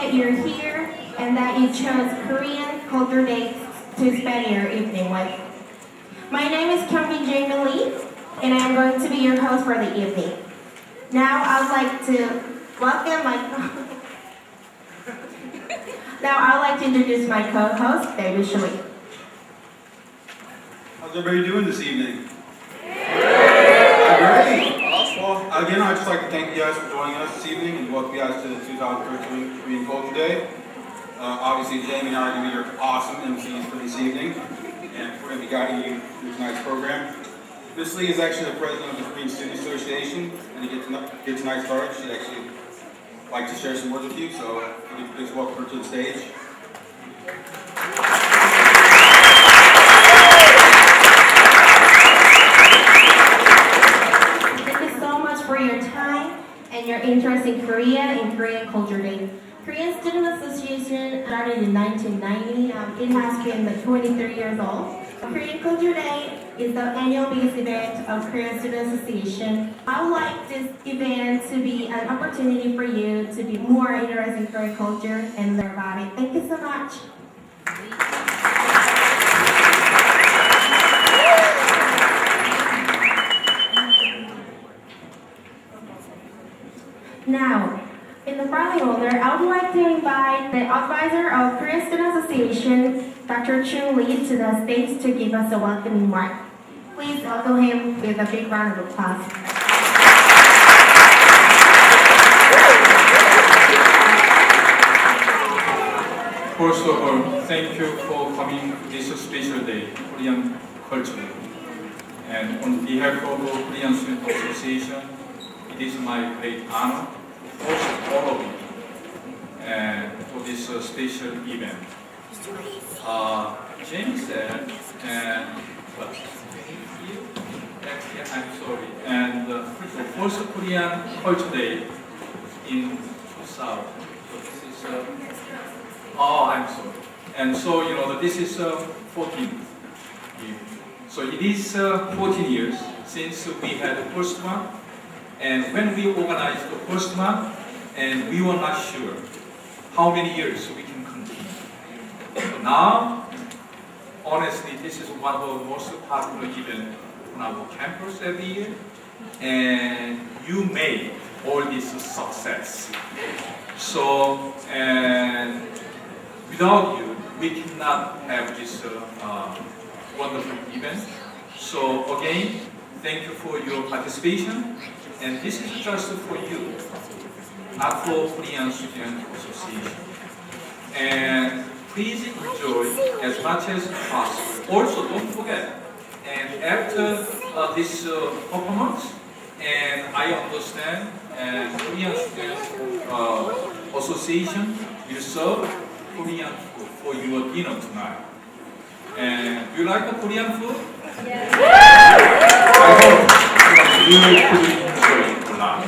that you're here and that you chose Korean Culture Day to spend your evening with. My name is Yeimi Lee, and I'm going to be your host for the evening. Now I'd like to introduce my co-host, David Shui. How's everybody doing this evening? Great! Well, again, I'd just like to thank you guys for joining us this evening and welcome you guys to the 2013 Korean Culture Day. Obviously, Jamie and I are going to be your awesome MCs for this evening, and we're going to be guiding you through tonight's program. Miss Lee is actually the president of the Korean Student Association, and to get tonight started, she'd actually like to share some words with you, so please welcome her to the stage. And your interest in Korea and Korean Culture Day. Korean Student Association started in 1990. It has been 23 years old. Korean Culture Day is the annual biggest event of Korean Student Association. I would like this event to be an opportunity for you to be more interested in Korean culture and learn about it. Thank you so much. Now, in the following order, I would like to invite the advisor of Korean Student Association, Dr. Chun Lee, to the stage to give us a welcoming remark. Please welcome him with a big round of applause. First of all, thank you for coming to this special day, Korean Culture Day. And on behalf of the Korean Student Association, it is my great honor to host all of you for this special event. James said, I'm sorry, and the first Korean Culture Day in 2000. So this is, I'm sorry. And so, this is 14 years. So it is 14 years since we had the first one. And when we organized the first one, and we were not sure how many years we can continue. So now, honestly, this is one of the most popular events on our campus every year. And you made all this success. So, and without you, we cannot have this wonderful event. So again, thank you for your participation. And this is just for you, not for Korean Student Association. And please enjoy as much as possible. Also, don't forget, and after this performance, and I understand, and Korean Student Association will serve Korean food for your dinner tonight. And do you like the Korean food? Yes. I hope you will enjoy it a lot.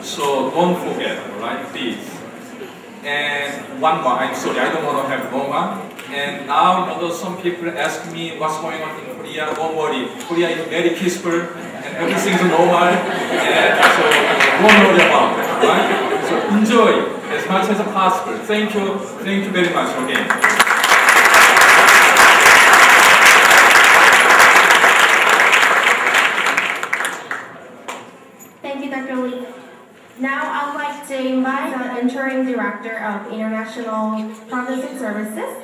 So don't forget, alright, please. And one more, I'm sorry, I don't want to have long one. And now, some people ask me what's going on in Korea. Don't worry, Korea is very peaceful and everything's normal. And so don't worry about it, right? So enjoy as much as possible. Thank you very much again. Thank you, Dr. Lee. Now I'd like to invite the interim director of International Processing Services,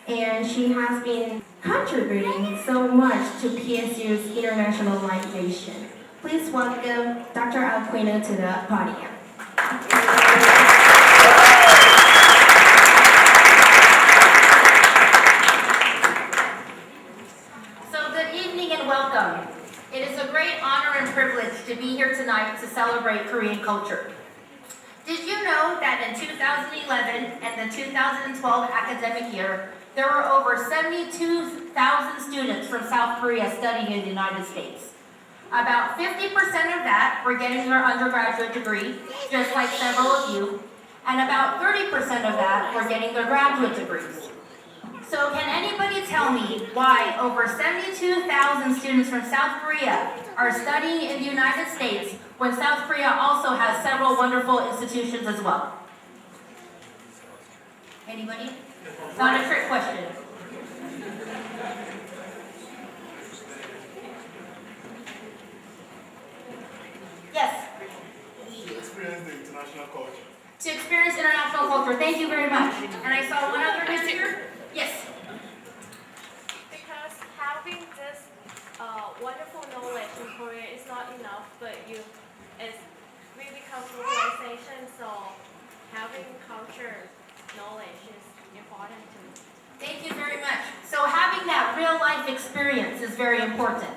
and she has been contributing so much to PSU's internationalization. Please welcome Dr. Aquino to the podium. So good evening and welcome. It is a great honor and privilege to be here tonight to celebrate Korean culture. Did you know that in 2011 and the 2012 academic year, there were over 72,000 students from South Korea studying in the United States? About 50% of that were getting their undergraduate degree, just like several of you, and about 30% of that were getting their graduate degrees. So can anybody tell me why over 72,000 students from South Korea are studying in the United States when South Korea also has several wonderful institutions as well? Anybody? Not a trick question. Yes? To experience the international culture. To experience international culture. Thank you very much. And I saw one other hand here. Yes? Because having this wonderful knowledge in Korea is not enough, but it's really culturalization, so having culture knowledge is important to me. Thank you very much. So having that real life experience is very important.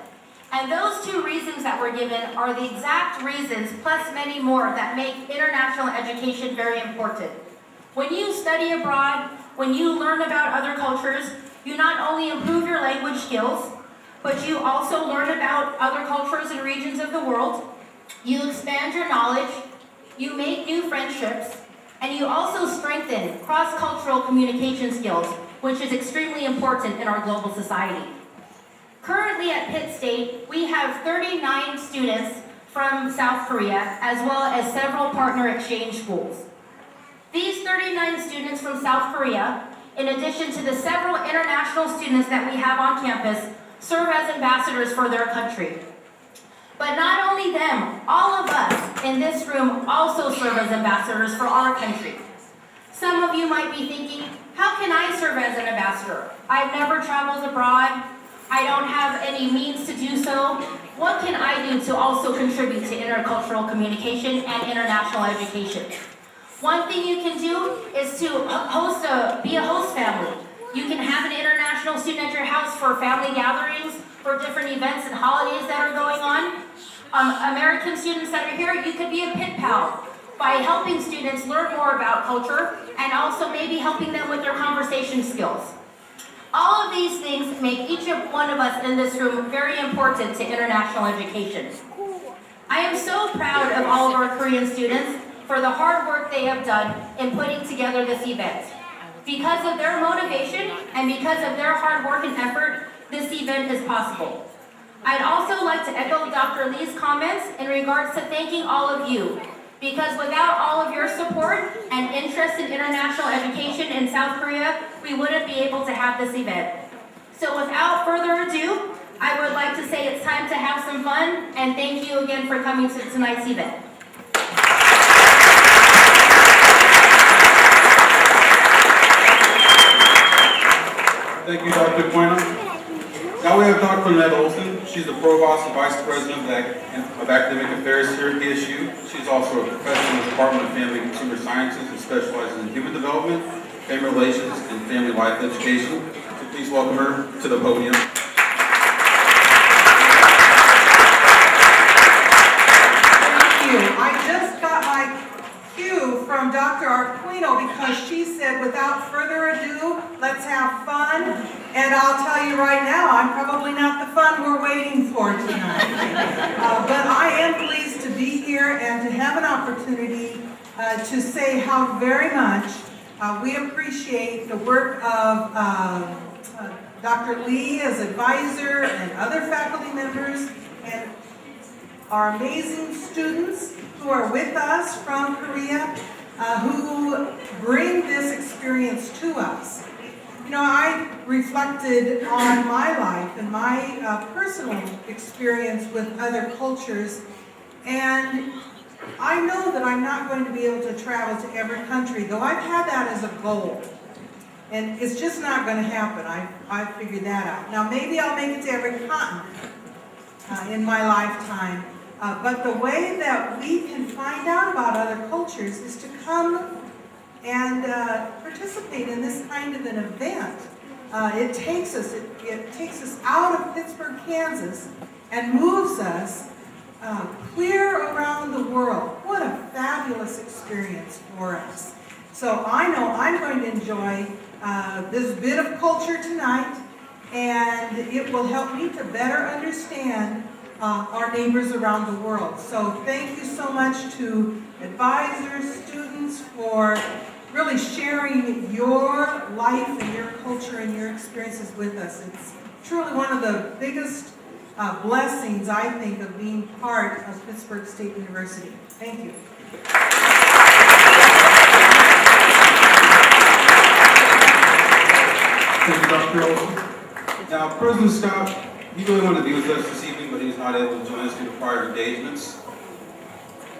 And those two reasons that were given are the exact reasons, plus many more, that make international education very important. When you study abroad, when you learn about other cultures, you not only improve your language skills, but you also learn about other cultures and regions of the world. You expand your knowledge, you make new friendships, and you also strengthen cross-cultural communication skills, which is extremely important in our global society. Currently at Pitt State, we have 39 students from South Korea, as well as several partner exchange schools. These 39 students from South Korea, in addition to the several international students that we have on campus, serve as ambassadors for their country. But not only them, all of us in this room also serve as ambassadors for our country. Some of you might be thinking, how can I serve as an ambassador? I've never traveled abroad. I don't have any means to do so. What can I do to also contribute to intercultural communication and international education? One thing you can do is to be a host family. You can have an international student at your house for family gatherings, for different events and holidays that are going on. American students that are here, you could be a pit pal by helping students learn more about culture and also maybe helping them with their conversation skills. All of these things make each one of us in this room very important to international education. I am so proud of all of our Korean students for the hard work they have done in putting together this event. Because of their motivation and because of their hard work and effort, this event is possible. I'd also like to echo Dr. Lee's comments in regards to thanking all of you, because without all of your support and interest in international education in South Korea, we wouldn't be able to have this event. So without further ado, I would like to say it's time to have some fun, and thank you again for coming to tonight's event. Thank you, Dr. Bueno. Now we have Dr. Lynette Olson. She's the Provost and Vice President of Academic Affairs here at PSU. She's also a professor in the Department of Family and Consumer Sciences and specializes in human development, family relations, and family life education. So please welcome her to the podium. Thank you. I just got my cue from Dr. Aquino because she said, without further ado, let's have fun. And I'll tell you right now, I'm probably not the fun we're waiting for tonight. But I am pleased to be here and to have an opportunity to say how very much we appreciate the work of Dr. Lee as advisor and other faculty members and our amazing students who are with us from Korea, who bring this experience to us. You know, I reflected on my life and my personal experience with other cultures, and I know that I'm not going to be able to travel to every country, though I've had that as a goal. And it's just not going to happen. I've figured that out. Now, maybe I'll make it to every continent in my lifetime. But the way that we can find out about other cultures is to come and participate in this kind of an event. It takes us out of Pittsburg, Kansas, and moves us clear around the world. What a fabulous experience for us. So I know I'm going to enjoy this bit of culture tonight, and it will help me to better understand our neighbors around the world. So thank you so much to advisors, students, for really sharing your life and your culture and your experiences with us. It's truly one of the biggest blessings, I think, of being part of Pittsburg State University. Thank you. Thank you, Dr. Olson. Now, President Scott, he really wanted to be with us this evening, but he's not able to join us due to prior engagements.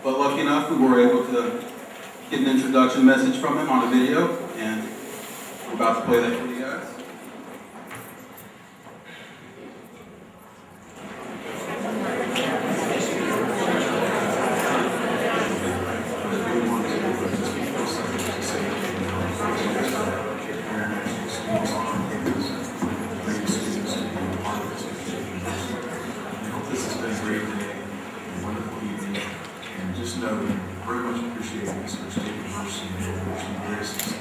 But lucky enough, we were able to get an introduction message from him on a video, and we're about to play that for you guys. This has been a great day, a wonderful evening, and just know we very much appreciate this for taking mercy and wishing you great success.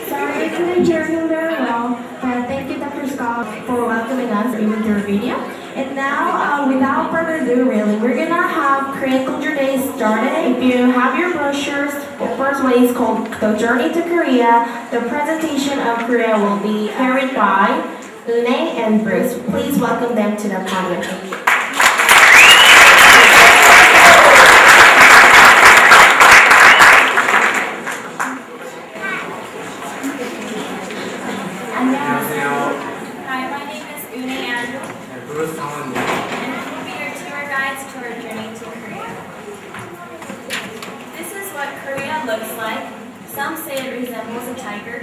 Sorry I couldn't hear you very well, but thank you, Dr. Scott, for welcoming us even through video. And now, without further ado, really, we're gonna have Korean Culture Day started. If you have your brochures, the first one is called The Journey to Korea. The presentation of Korea will be carried by Une and Bruce. Please welcome them to the podium. Hi, my name is Une and we will be your tour guides to our journey to Korea. This is what Korea looks like. Some say it resembles a tiger.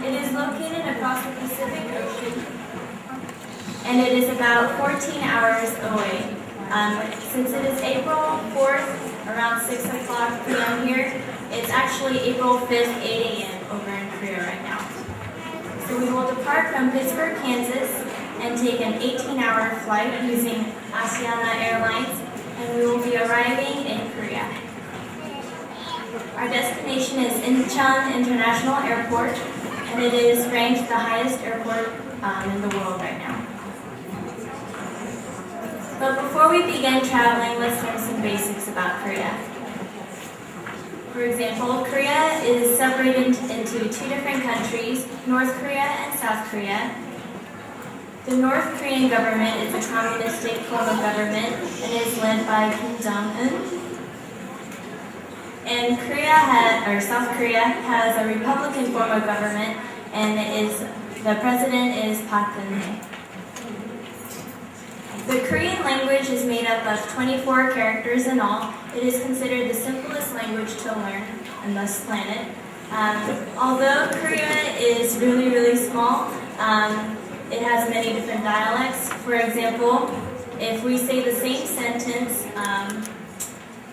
It is located across the Pacific Ocean, and it is about 14 hours away. Since it is April 4th, around 6 o'clock p.m. here, it's actually April 5th, 8 a.m. over in Korea right now. So we will depart from Pittsburg, Kansas, and take an 18-hour flight using Asiana Airlines, and we will be arriving in Korea. Our destination is Incheon International Airport, and it is ranked the highest airport in the world right now. But before we begin traveling, let's learn some basics about Korea. For example, Korea is separated into two different countries, North Korea and South Korea. The North Korean government is a communistic form of government and is led by Kim Jong-un. And South Korea has a republican form of government, and the president is Park Geun-hye. The Korean language is made up of 24 characters in all. It is considered the simplest language to learn on this planet. Although Korea is really, really small, it has many different dialects. For example, if we say the same sentence,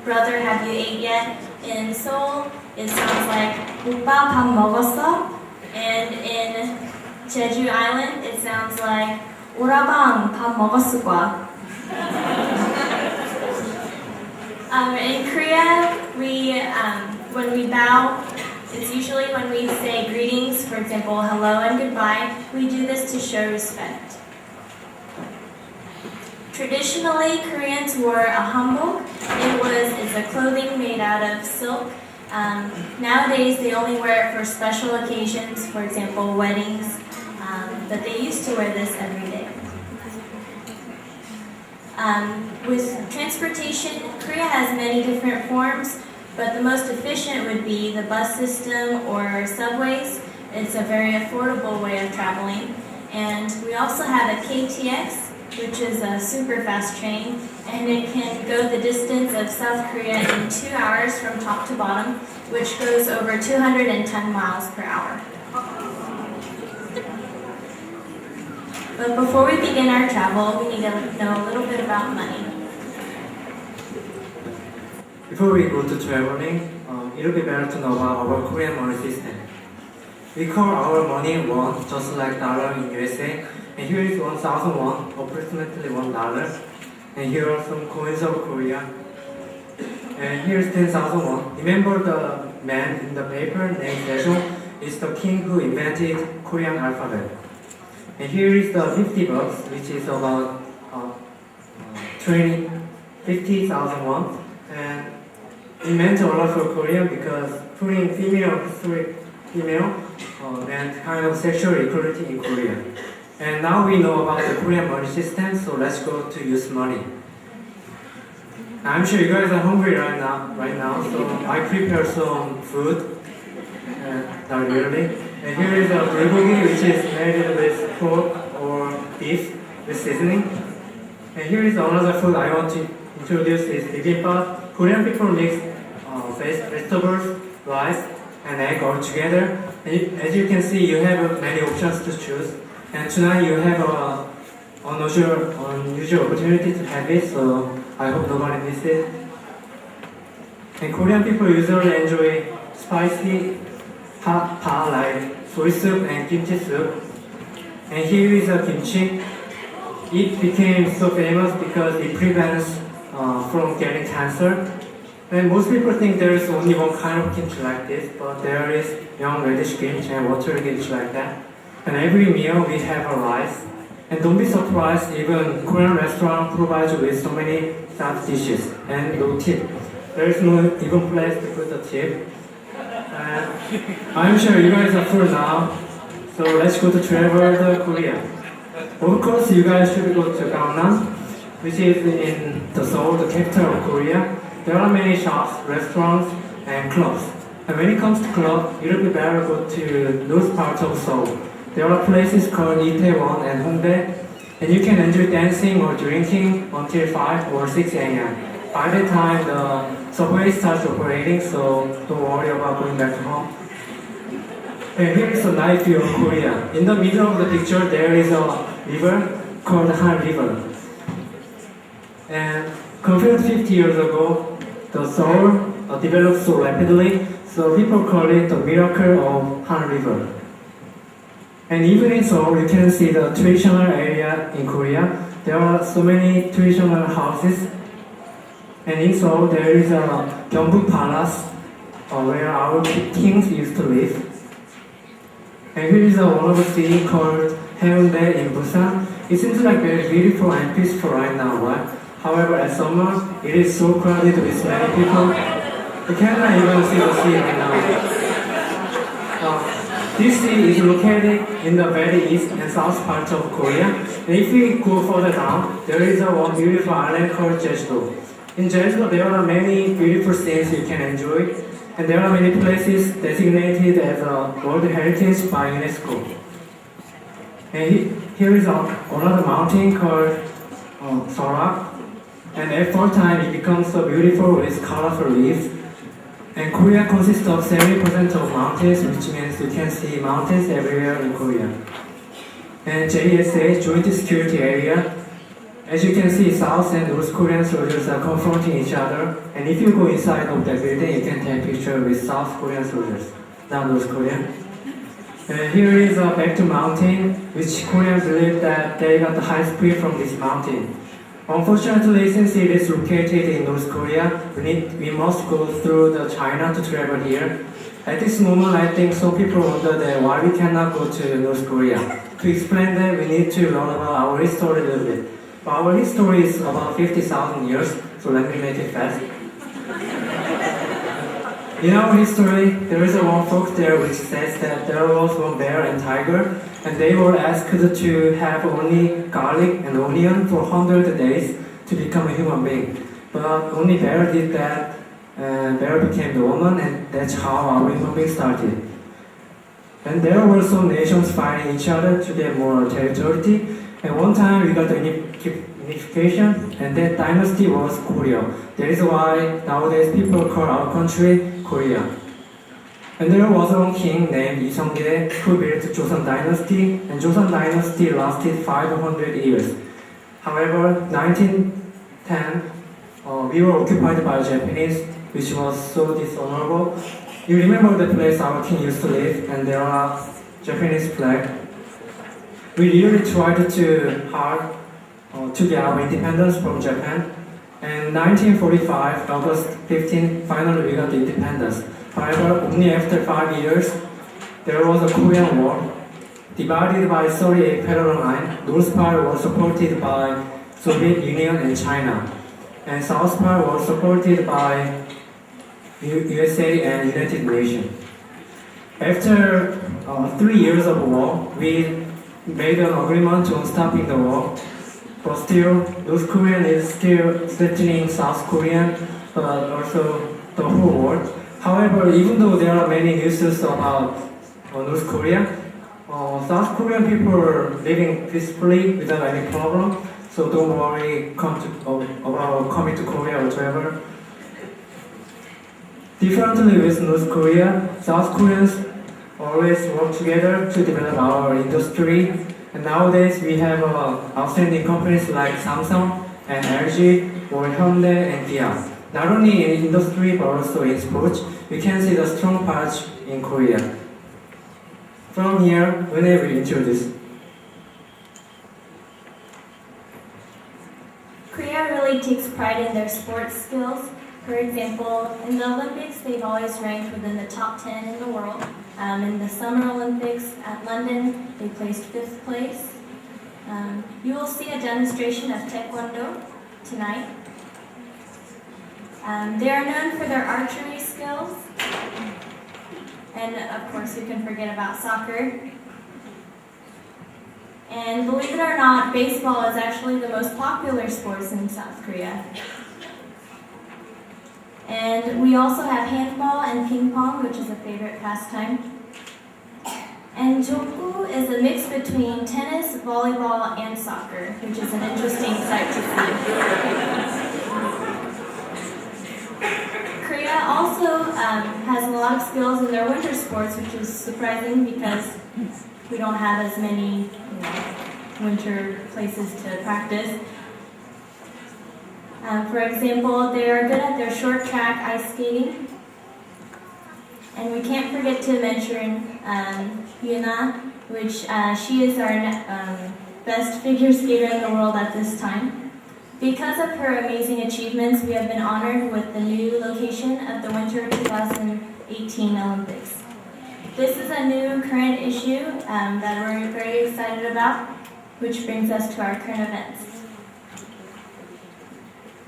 brother, have you ate yet? In Seoul, it sounds like 오빠 밥 먹었어? And in Jeju Island, it sounds like 오라방 밥 먹었을 거야. In Korea, when we bow, it's usually when we say greetings, for example, hello and goodbye. We do this to show respect. Traditionally, Koreans wore a hanbok. It's a clothing made out of silk. Nowadays, they only wear it for special occasions, for example, weddings. But they used to wear this every day. With transportation, Korea has many different forms, but the most efficient would be the bus system or subways. It's a very affordable way of traveling. And we also have a KTX, which is a super fast train, and it can go the distance of South Korea in 2 hours from top to bottom, which goes over 210 miles per hour. But before we begin our travel, we need to know a little bit about money. Before we go to traveling, it will be better to know about our Korean money system. We call our money won, just like dollar in USA. And here is 1,000 won, approximately $1. And here are some coins of Korea. And here is 10,000 won. Remember the man in the paper named Daeso is the king who invented Korean alphabet. And here is the 50 bucks, which is about 50,000 won. And it meant a lot for Korea because putting female historic female, and kind of sexual equality in Korea. And now we know about the Korean money system, so let's go to use money. I'm sure you guys are hungry right now, so I prepared some food, not really. And here is a bulgogi, which is made with pork or beef with seasoning. And here is another food I want to introduce is bibimbap. Korean people mix vegetables, rice, and egg all together. And as you can see, you have many options to choose. And tonight you have an unusual opportunity to have it, so I hope nobody misses it. And Korean people usually enjoy spicy hot pot like soy soup and kimchi soup. And here is a kimchi. It became so famous because it prevents from getting cancer. And most people think there is only one kind of kimchi like this, but there is young reddish kimchi and water kimchi like that. And every meal we have a rice. And don't be surprised, even Korean restaurant provides you with so many side dishes and no tip. There is no even place to put the tip. And I'm sure you guys are full now, so let's go to travel to Korea. Of course, you guys should go to Gangnam, which is in the Seoul, the capital of Korea. There are many shops, restaurants, and clubs. And when it comes to club, it would be better to go to those parts of Seoul. There are places called Itaewon and Hongdae, and you can enjoy dancing or drinking until 5 or 6 a.m. By the time the subway starts operating, so don't worry about going back home. And here is a night view of Korea. In the middle of the picture, there is a river called Han River. And compared to 50 years ago, the Seoul developed so rapidly, so people call it the miracle of Han River. And even in Seoul, you can see the traditional area in Korea. There are so many traditional houses. And in Seoul, there is a Gyeongbuk Palace where our kings used to live. And here is one of the city called Haeundae in Busan. It seems like very beautiful and peaceful right now, right? However, at summer, it is so crowded with many people. You cannot even see the sea right now. This sea is located in the very east and south parts of Korea. And if we go further down, there is one beautiful island called Jeju-do. In Jeju-do, there are many beautiful scenes you can enjoy, and there are many places designated as a World Heritage by UNESCO. And here is another mountain called Sorak, and at full time it becomes so beautiful with colorful leaves. And Korea consists of 70% of mountains, which means you can see mountains everywhere in Korea. And JSA, Joint Security Area, as you can see, South and North Korean soldiers are confronting each other. And if you go inside of that building, you can take a picture with South Korean soldiers, not North Korean. And here is a back to mountain, which Koreans believe that they got the high speed from this mountain. Unfortunately, since it is located in North Korea, we must go through the China to travel here. At this moment, I think some people wonder that why we cannot go to North Korea. To explain that, we need to learn about our history a little bit. But our history is about 50,000 years, so let me make it fast. In our history, there is one folk tale which says that there was one bear and tiger, and they were asked to have only garlic and onion for 100 days to become a human being. But only bear did that, and bear became the woman, and that's how our human being started. And there were some nations fighting each other to get more territory, and one time we got the unification, and that dynasty was Korea. That is why nowadays people call our country Korea. And there was one king named Lee Seong-gae who built Joseon Dynasty, and Joseon Dynasty lasted 500 years. However, 1910, we were occupied by the Japanese, which was so dishonorable. You remember the place our king used to live, and there are Japanese flag. We really tried to hard to get our independence from Japan. And 1945, August 15, finally we got the independence. However, only after 5 years, there was a Korean War. Divided by 38 parallel line, North part was supported by Soviet Union and China, and South part was supported by USA and United Nations. After 3 years of war, we made an agreement on stopping the war. But still, North Korea is still threatening South Korea, but also the whole world. However, even though there are many news about North Korea, South Korean people are living peacefully without any problem. So don't worry about coming to Korea whatsoever. Differently with North Korea, South Koreans always work together to develop our industry. And nowadays we have outstanding companies like Samsung and LG, or Hyundai and Kia. Not only in industry but also in sports, we can see the strong parts in Korea. From here, when I will introduce. Korea really takes pride in their sports skills. For example, in the Olympics, they've always ranked within the top 10 in the world. In the Summer Olympics at London, they placed 5th place. You will see a demonstration of Taekwondo tonight. They are known for their archery skills. And of course, you can forget about soccer. And believe it or not, baseball is actually the most popular sport in South Korea. And we also have handball and ping pong, which is a favorite pastime. And Joku is a mix between tennis, volleyball, and soccer, which is an interesting sight to see. Korea also has a lot of skills in their winter sports, which is surprising because we don't have as many winter places to practice. For example, they are good at their short track ice skating. And we can't forget to mention Yuna, which she is our best figure skater in the world at this time. Because of her amazing achievements, we have been honored with the new location of the Winter 2018 Olympics. This is a new current issue that we're very excited about, which brings us to our current events.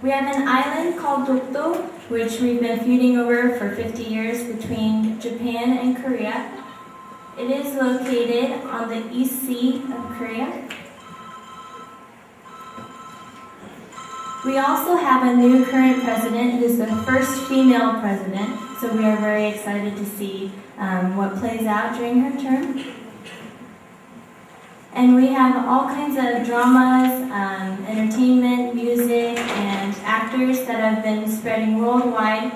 We have an island called Dokdo, which we've been feuding over for 50 years between Japan and Korea. It is located on the East Sea of Korea. We also have a new current president. It is the first female president, so we are very excited to see what plays out during her term. And we have all kinds of dramas, entertainment, music, and actors that have been spreading worldwide.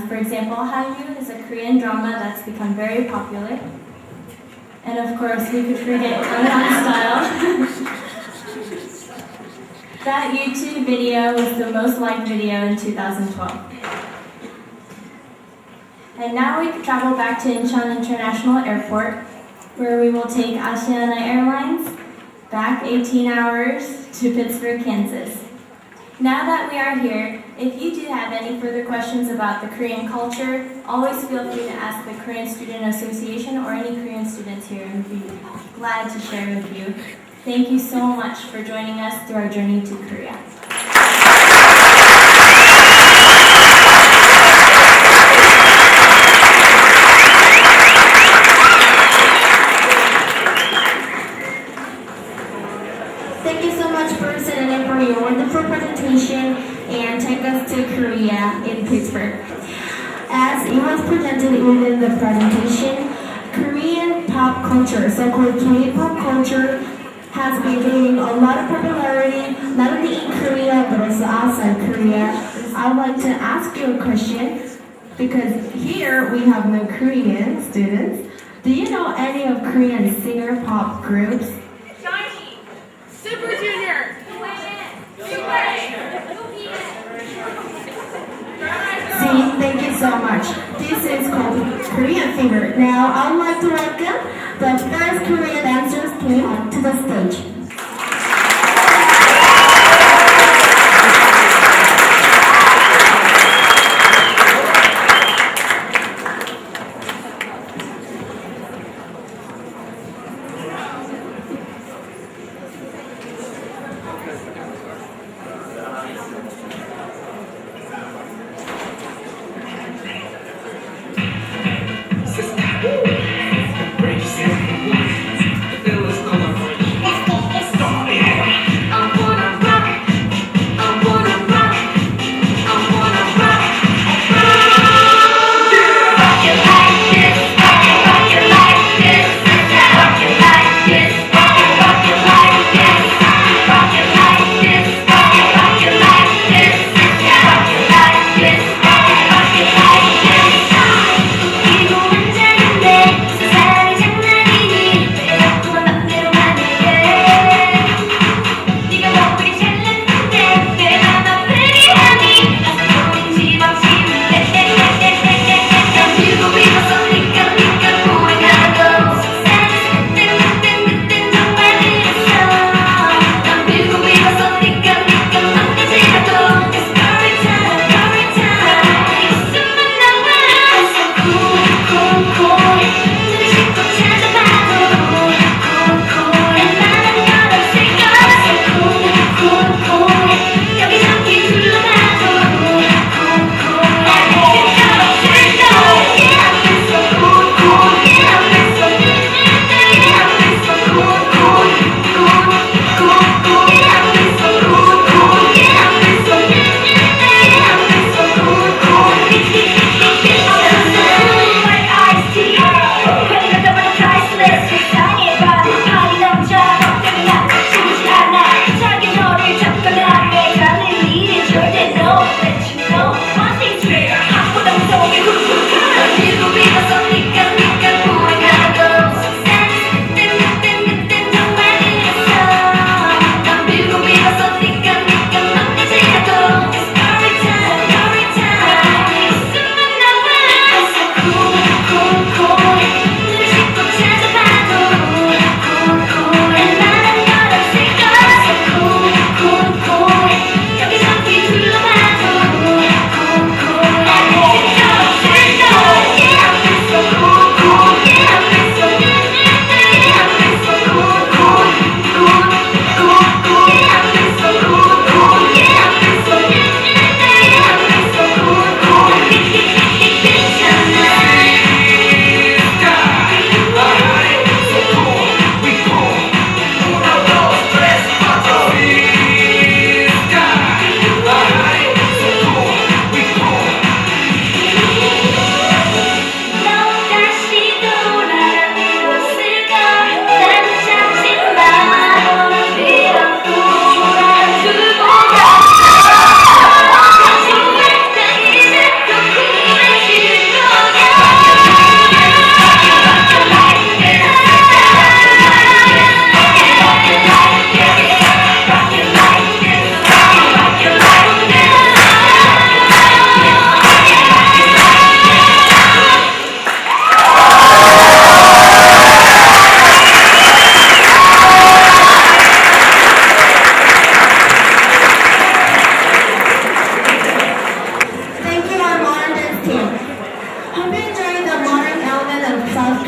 For example, Haegeum is a Korean drama that's become very popular. And of course, we could forget Gangnam Style. That YouTube video was the most liked video in 2012. And now we travel back to Incheon International Airport, where we will take Asiana Airlines back 18 hours to Pittsburg, Kansas. Now that we are here, if you do have any further questions about the Korean culture, always feel free to ask the Korean Student Association or any Korean students here, and we'd be glad to share with you. Thank you so much for joining us through our journey to Korea. Thank you so much, Person, and for your wonderful presentation and take us to Korea in Pittsburgh. As it was presented within the presentation, Korean pop culture, so-called K-pop culture, has been gaining a lot of popularity, not only in Korea, but also outside Korea. I would like to ask you a question, because here we have no Korean students. Do you know any of Korean singer pop groups? Yeimi, Super Junior, See, thank you so much. This is called Korean Finger. Now, I would like to welcome the first Korean dancers team to the stage.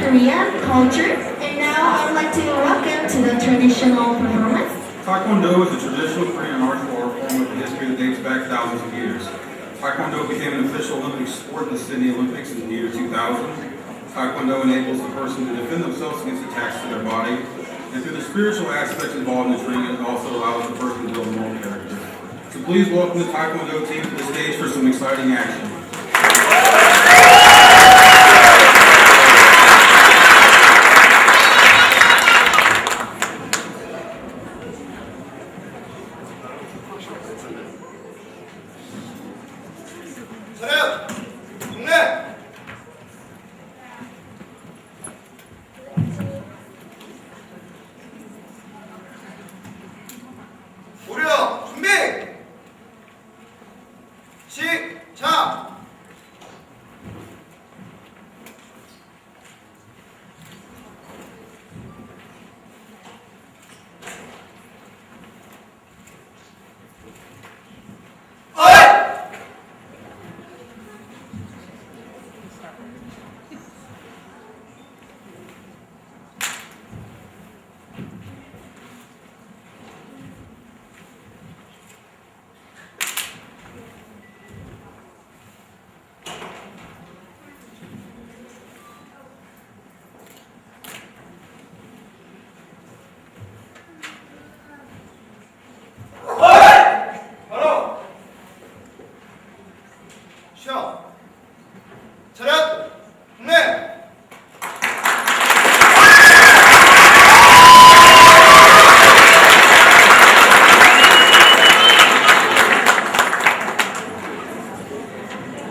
Korean culture. And now I would like to welcome to the traditional performance. Taekwondo is a traditional Korean martial art form with a history that dates back thousands of years. Taekwondo became an official Olympic sport in the Sydney Olympics in the year 2000. Taekwondo enables the person to defend themselves against attacks to their body. And through the spiritual aspects involved in the training, it also allows the person to build a moral character. So please welcome the Taekwondo team to the stage for some exciting action.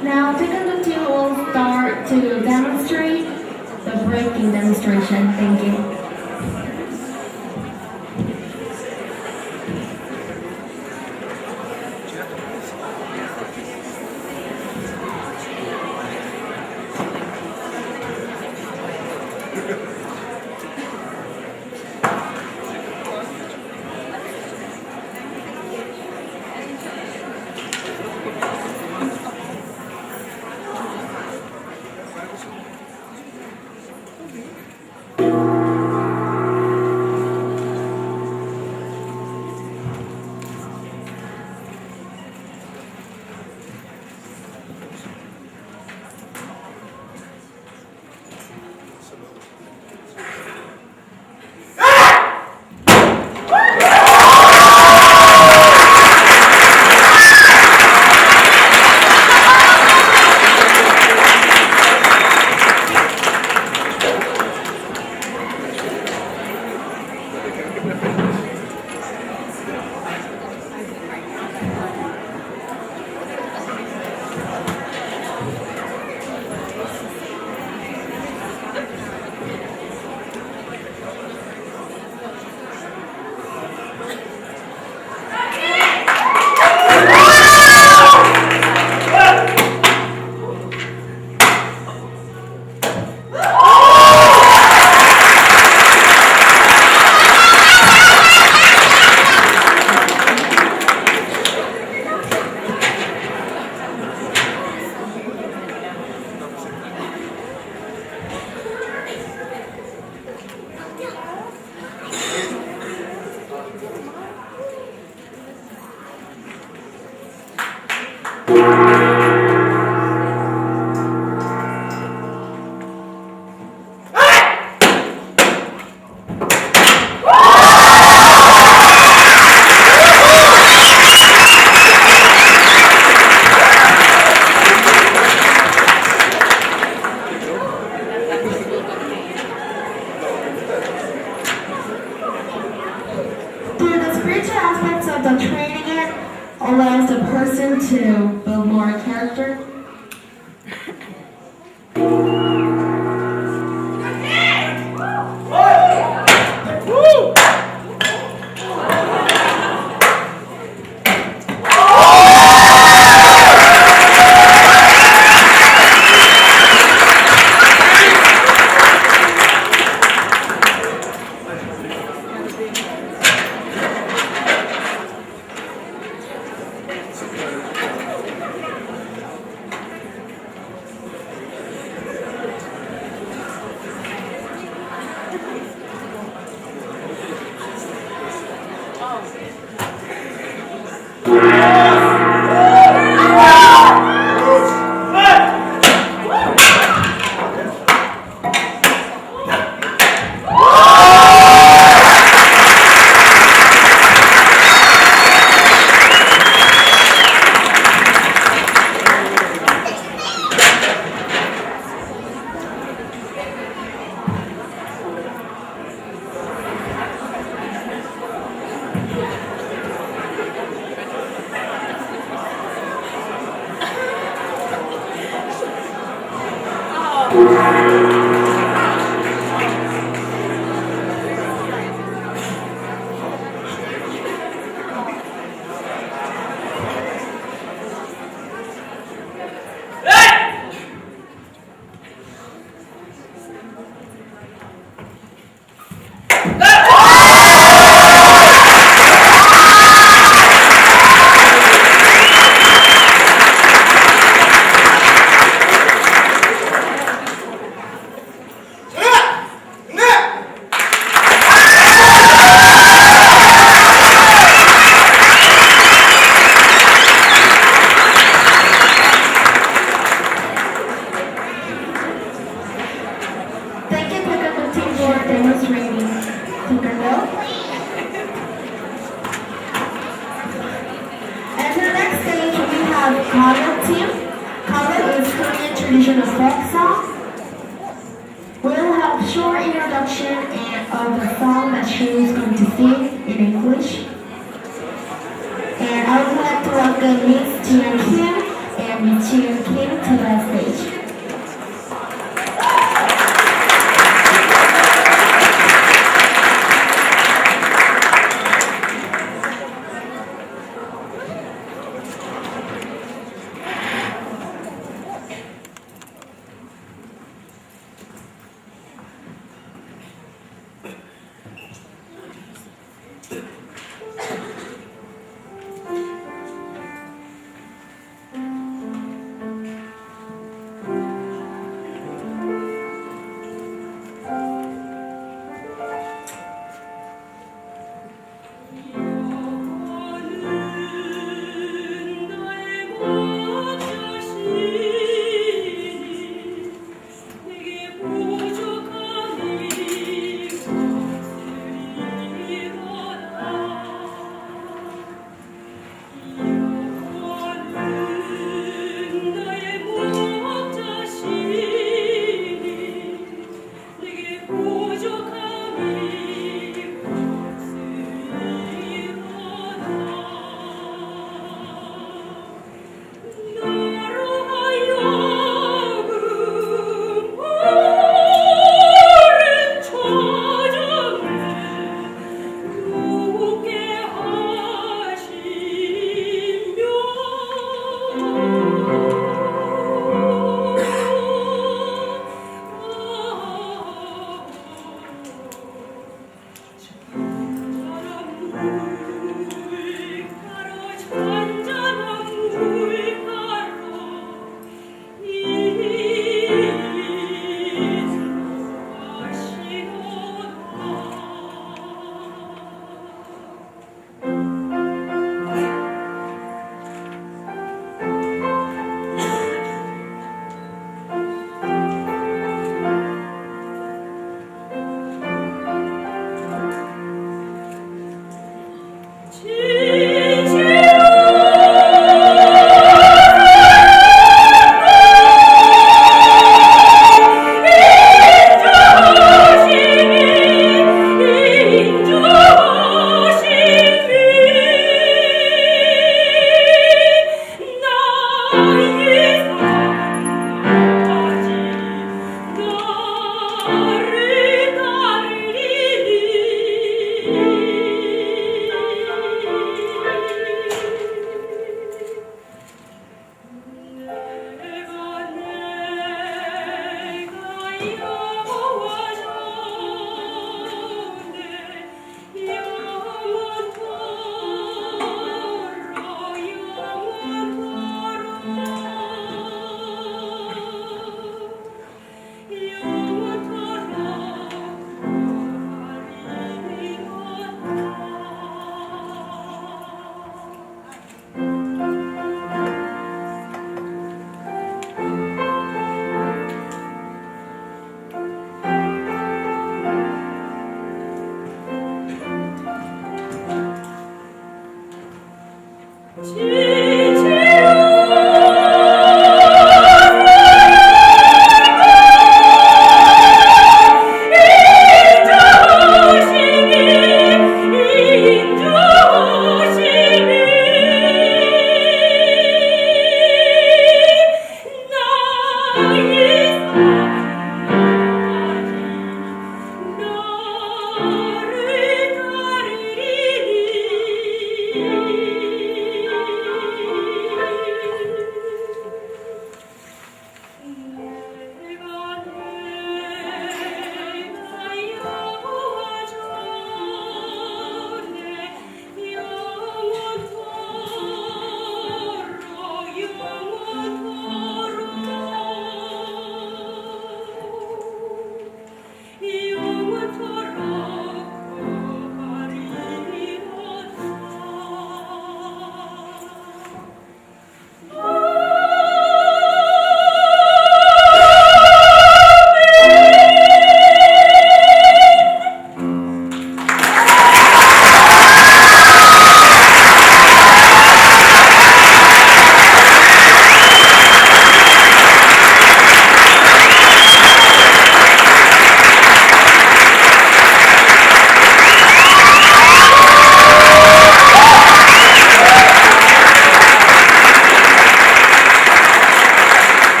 Now, Taekwondo team will start to demonstrate the breaking demonstration. Thank you. Allows the person to build more character. short introduction of the song that she is going to sing in English. And I would like to welcome Miss Jian Kim and Miss Jian Kim to the stage.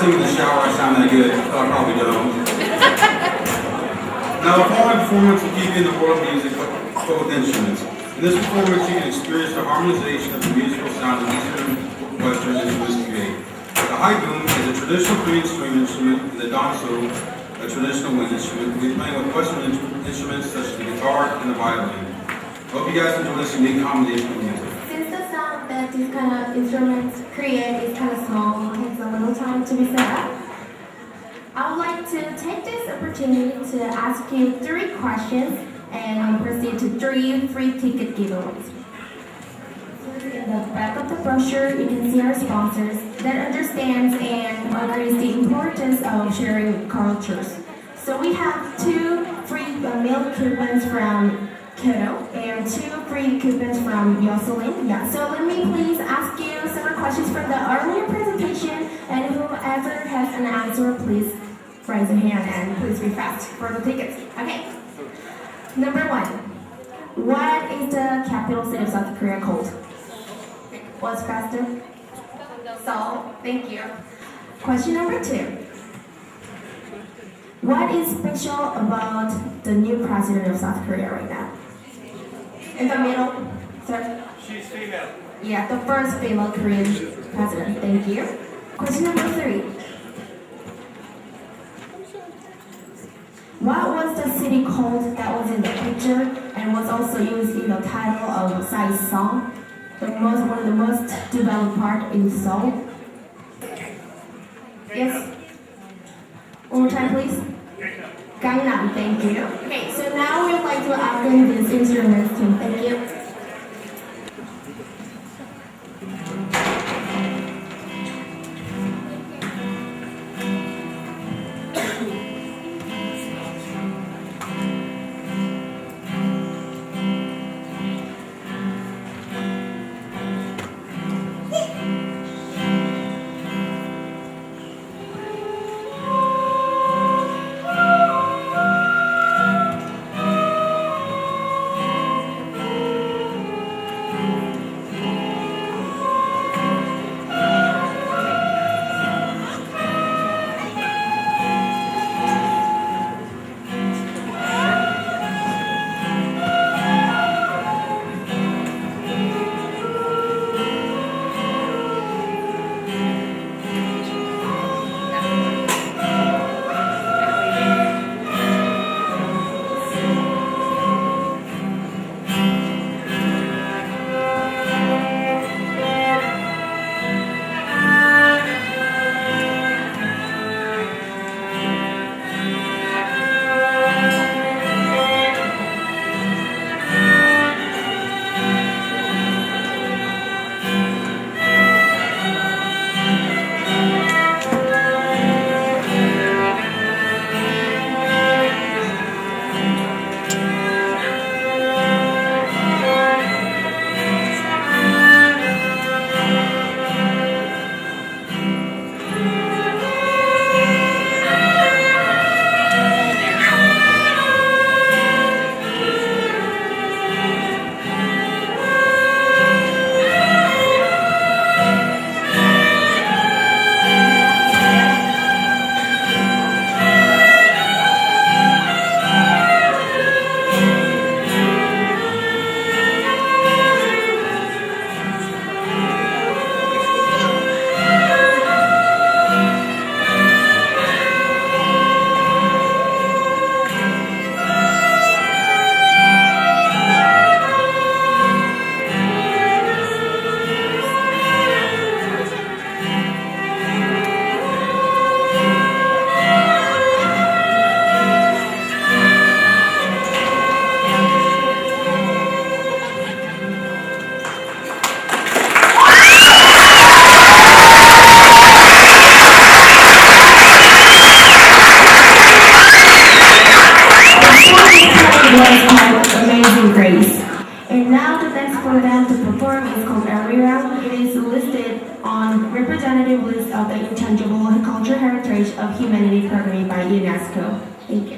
sing in the shower, I sound that good. I probably don't. Now, the following performance will keep you in the world of music, but with instruments. In this performance, you can experience the harmonization of the musical sound of Eastern Western instruments create. The Haegeum is a traditional Korean string instrument, and the Danso, a traditional wind instrument. We'll be playing with Western instruments such as the guitar and the violin. Hope you guys enjoy this unique combination of music. Since the sound that these kind of instruments create is kind of small, it takes a little time to be set up. I would like to take this opportunity to ask you 3 questions and proceed to 3 free ticket giveaways. In the back of the brochure, you can see our sponsors that understands and agrees the importance of sharing cultures. So we have 2 free meal coupons from Kyoto and 2 free coupons from Yoselin. Yeah. So let me please ask you several questions from the earlier presentation, and whoever has an answer, please raise your hand and please be fast for the tickets. Okay. Number 1. What is the capital city of South Korea called? What's faster? Seoul. Thank you. Question number 2. What is special about the new president of South Korea right now? In the middle, sir? She's female. Yeah, the first female Korean president. Thank you. Question number 3. What was the city called that was in the picture and was also used in the title of Psy's song? One of the most developed part in Seoul. Yes? One more time, please. Gangnam, thank you. Okay, so now we would like to open this instruments team. Thank you. representative list of the intangible cultural heritage of humanity programming by UNESCO. Thank you.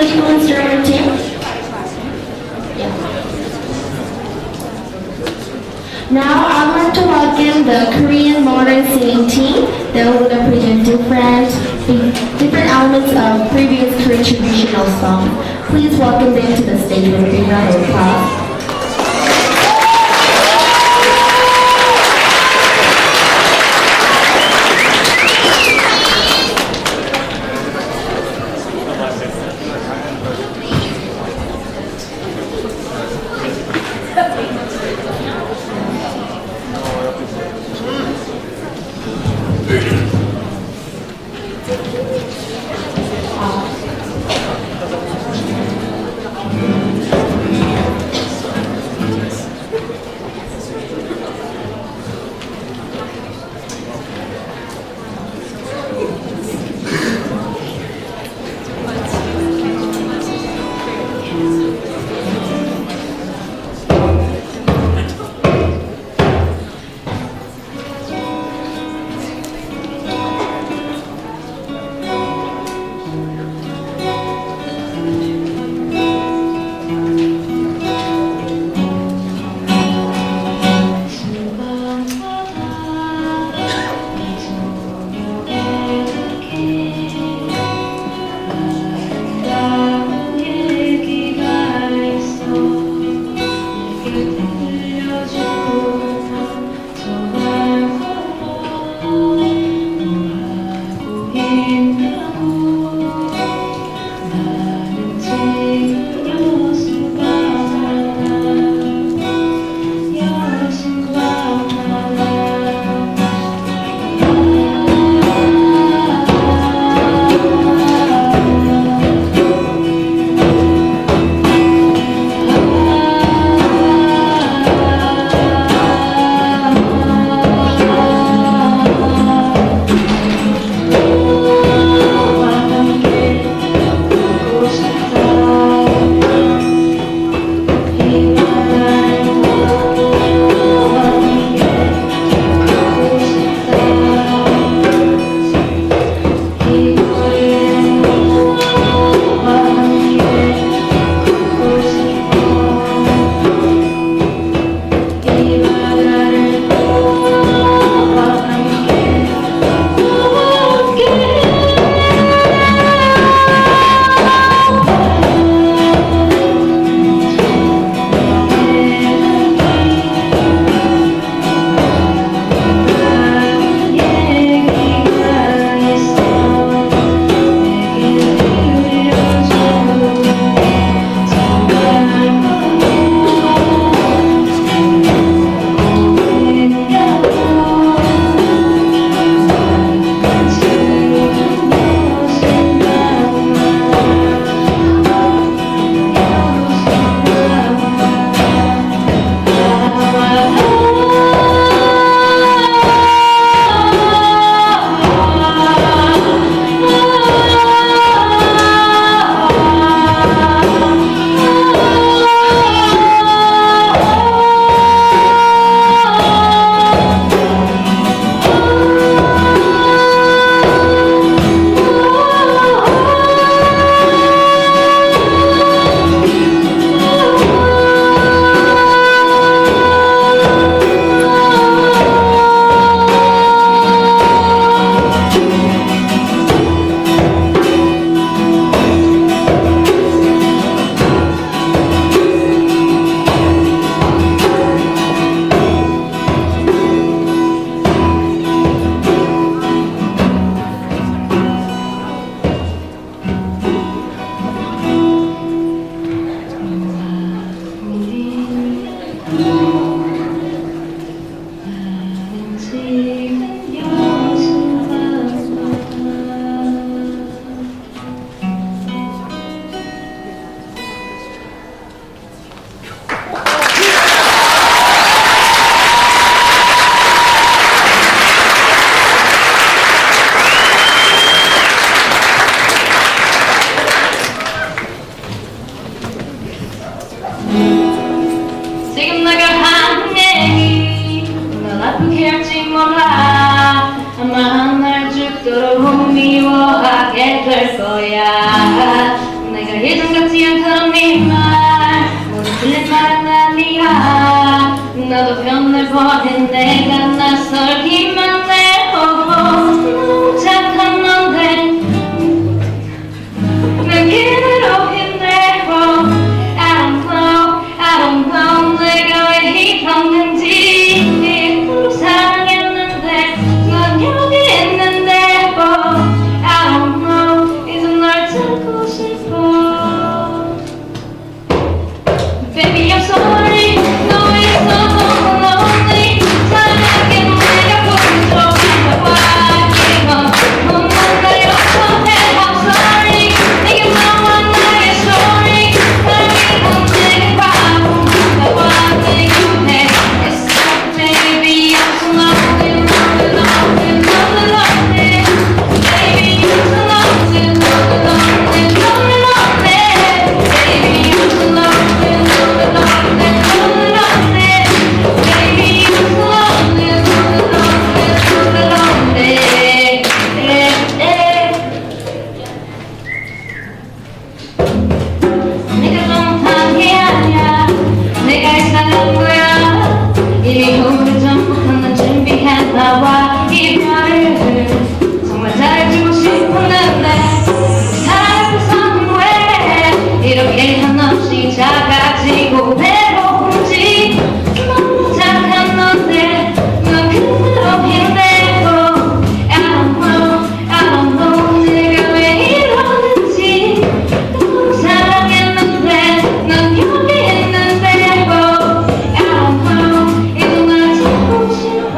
musical instrument team? Yeah. Now I'd like to welcome the Korean modern singing team that will represent different elements of previous Korean traditional songs. Please welcome them to the stage with a big round of applause. 아마 날 죽도록 미워하게 될 거야. 내가 내가 예전 같지 않던 네말 모두 틀린 말은 아니야. 나도 변해버린 내가 낯설기만 해. 너무 착한 넌데 난 그대로 힘내고 I don't know 내가 왜 힘없는지 그토록 사랑했는데 넌 여기 있는데 I don't know 이제 널 찾고 싶어. Baby I'm sorry 너 있어 너무 lonely 사랑하게 내가 보여줘 봐 이건 넌 나의 어떡해 I'm sorry 내게 나와 나의 story 사랑이란 내게 바보 나와 내 곁에 있어 Baby I'm so lonely lonely lonely lonely Baby I'm so lonely lonely lonely lonely Baby I'm so lonely lonely lonely lonely Baby I'm so lonely lonely lonely 내가 너무한 게 아니야 내가 이상한 거야 이미 오래전부터 난 준비했나봐 이별을 정말 잘해주고 싶었는데 사랑 앞에서는 왜 이렇게 한없이 작아지고 외로운지 너무 착한 넌데 넌 그대로 힘내고 I don't know 내가 왜 이러는지 너무 사랑했는데 넌 여기 있는데 I don't know 이제 날 찾고 싶어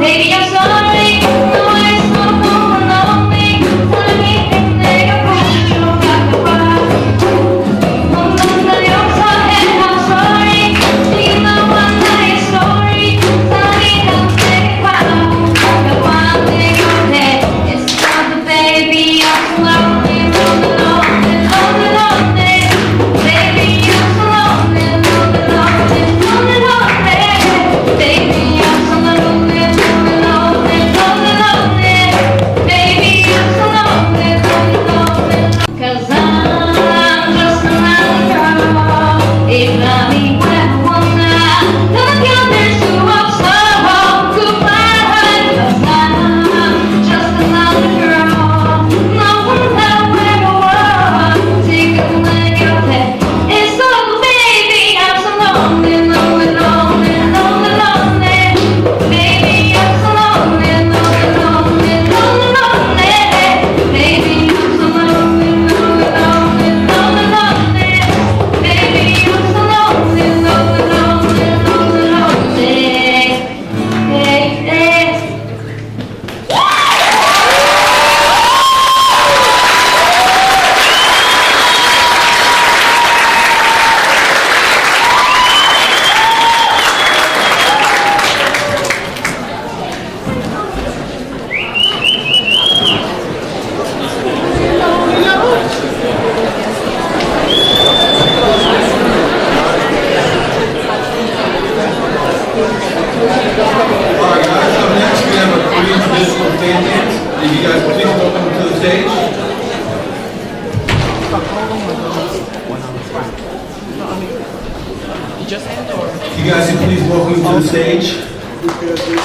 Baby I'm sorry 너 있어 너무 lonely 사랑이 내가 보여줘 가까워 넌 날 용서해 I'm sorry 네가 나와 나의 story 사랑이란 내게 바라보고 가까워 내 곁에 있어 Baby I'm so lonely lonely lonely lonely Baby I'm so lonely lonely lonely lonely lonely Baby I'm so lonely lonely lonely lonely lonely Baby I'm so lonely lonely lonely 'Cause I'm just another girl 이 밤이 외로워 나 너는 견딜 수 없어 Goodbye 'Cause I'm just another girl 너보다 외로워 지금 내 곁에 있어도 Baby I'm so lonely lonely lonely lonely lonely Baby I'm so lonely lonely lonely lonely lonely Baby I'm so lonely lonely lonely lonely lonely Baby I'm so lonely lonely lonely lonely lonely Alright guys, up next we have a Korean traditional fan dance. If you guys please welcome to the stage. You guys can please welcome to the stage.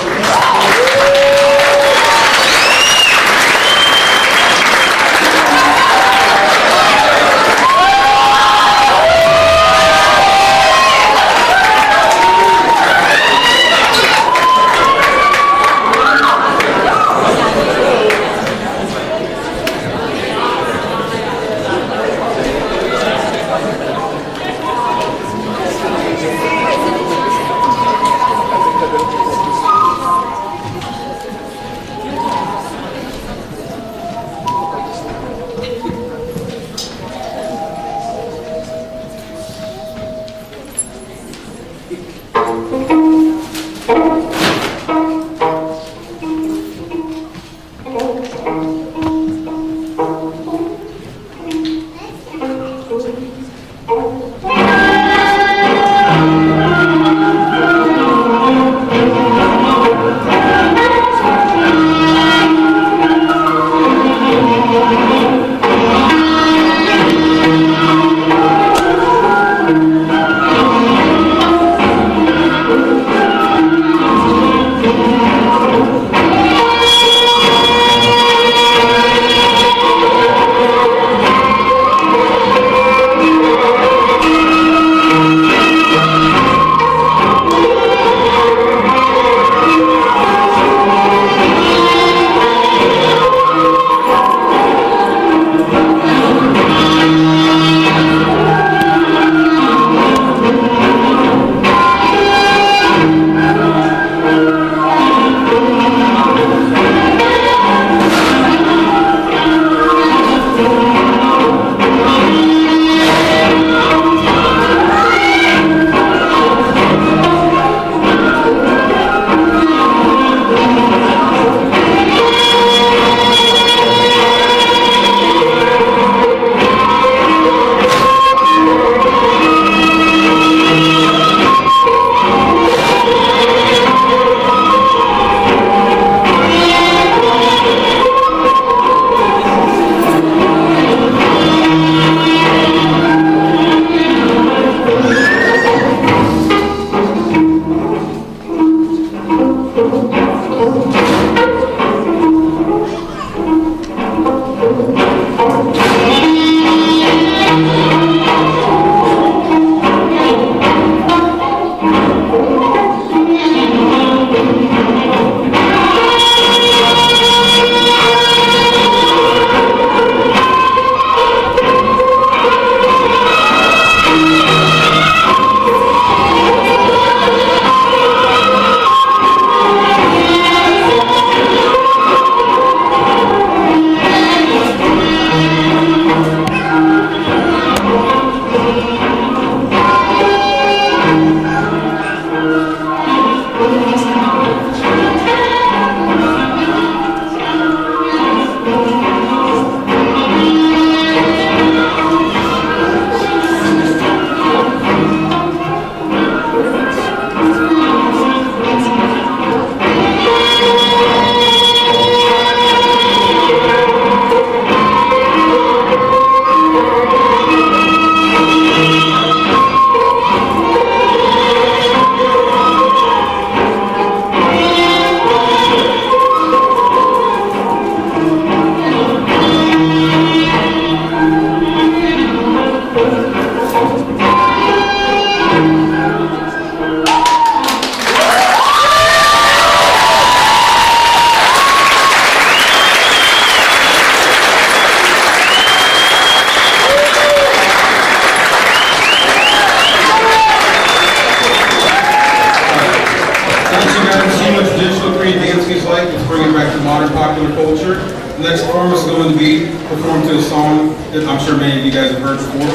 culture. The next performance is going to be performed to a song that I'm sure many of you guys have heard before.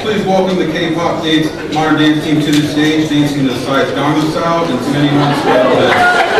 Please welcome the K-pop dance, modern dance team to the stage, dancing to the sides Gangnam Style and 2NE1 Special Dance.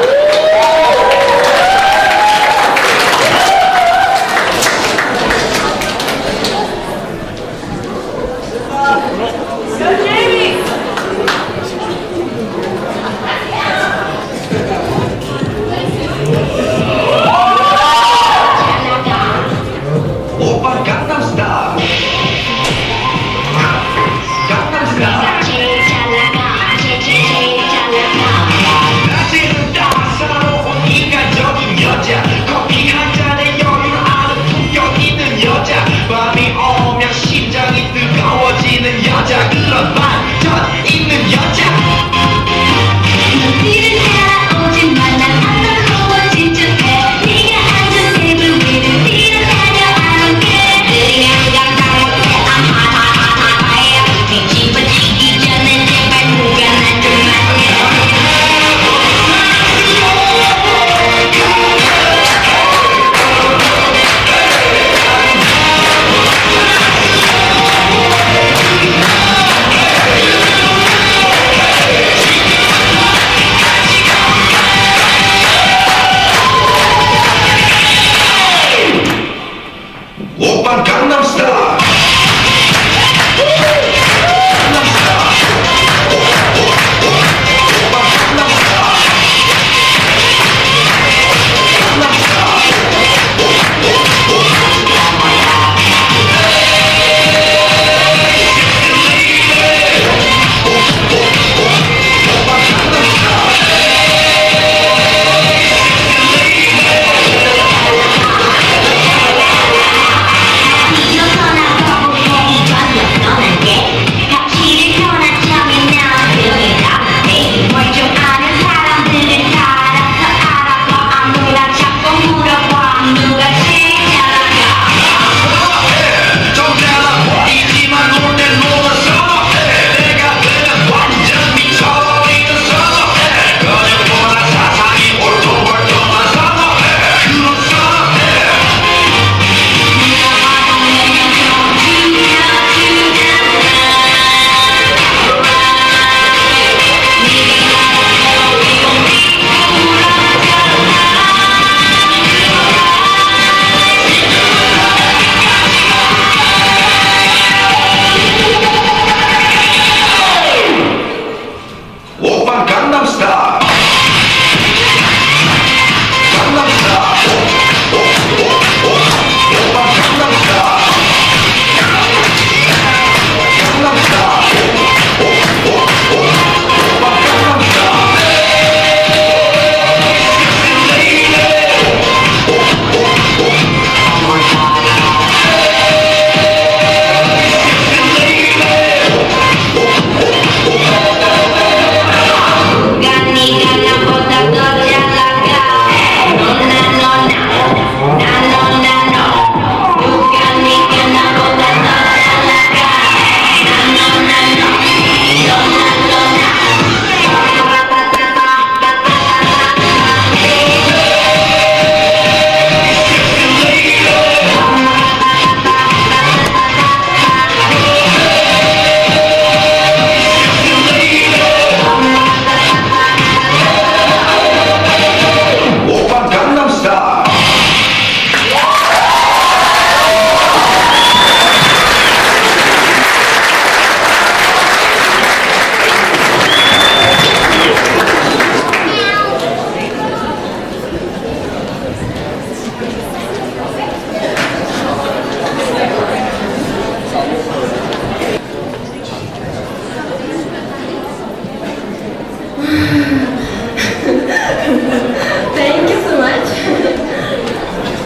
Thank you so much.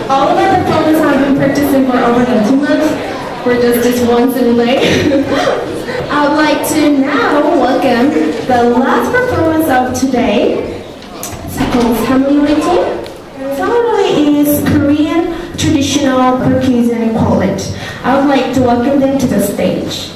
All of our performances have been practicing for over 2 months. We're just this once in a day. I would like to now welcome the last performance of today. It's called Samulnori. Samulnori is Korean traditional percussion quartet. I would like to welcome them to the stage.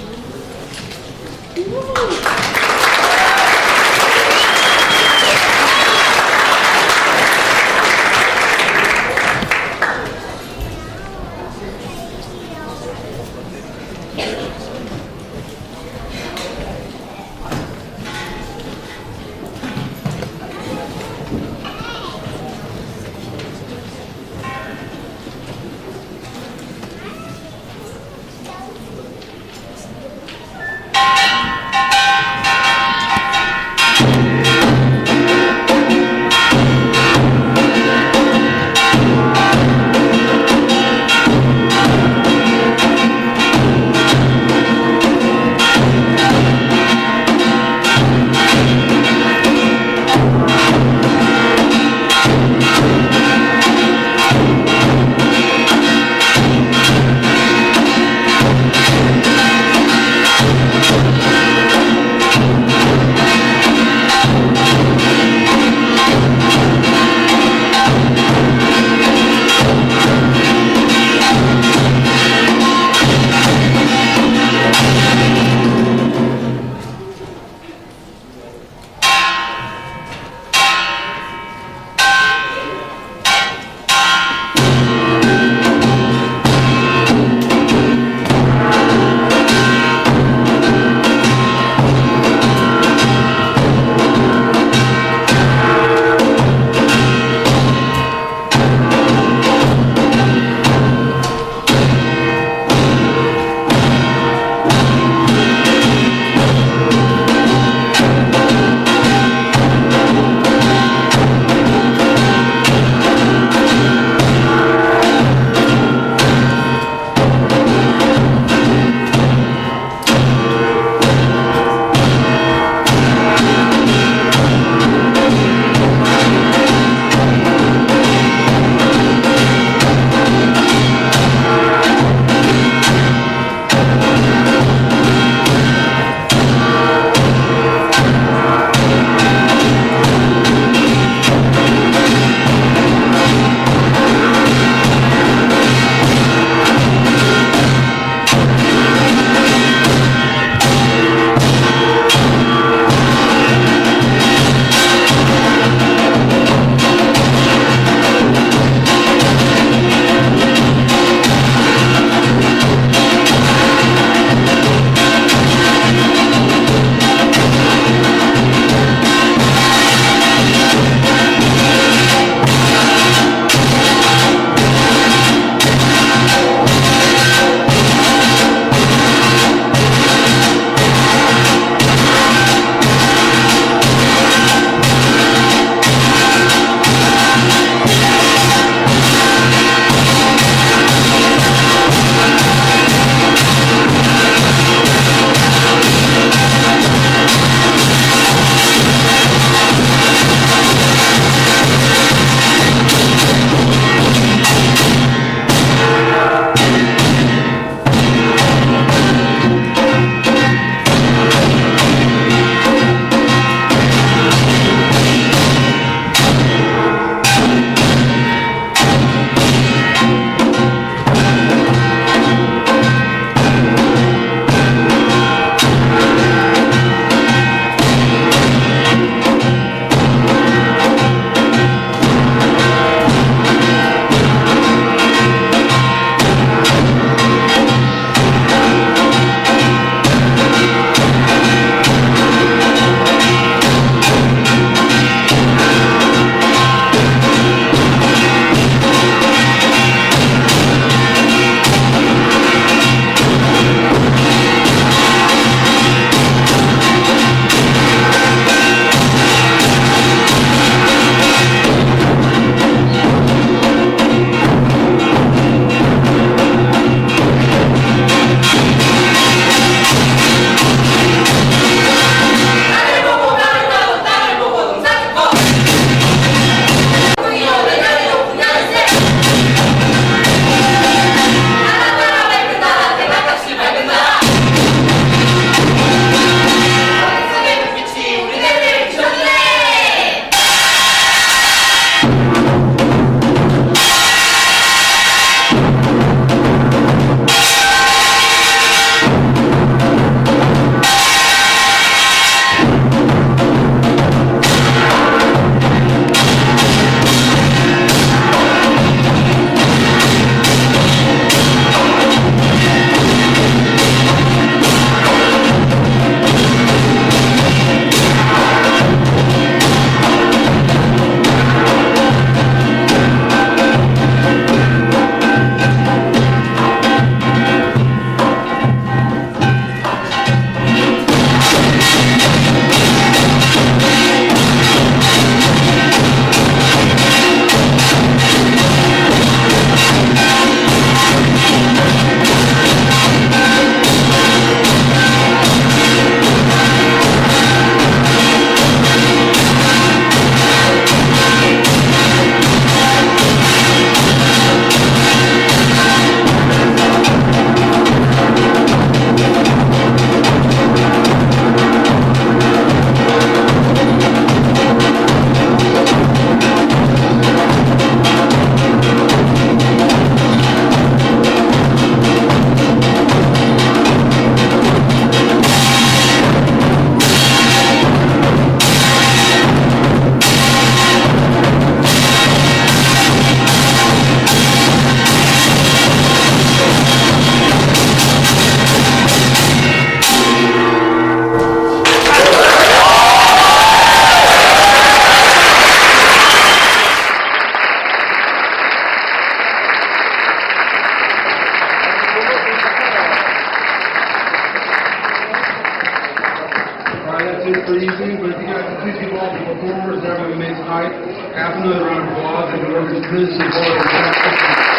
performers that we made tonight. Have another round of applause and we're going to really support them.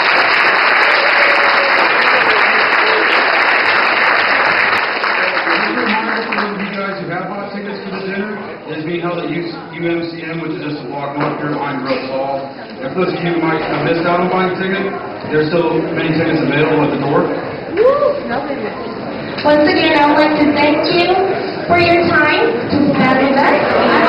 Is being held at UMCM, which is just a block north here behind Rose Hall. And for those of you who might have missed out on buying a ticket, there's still many tickets available at the door. Once again, I would like to thank you for your time to spend with us.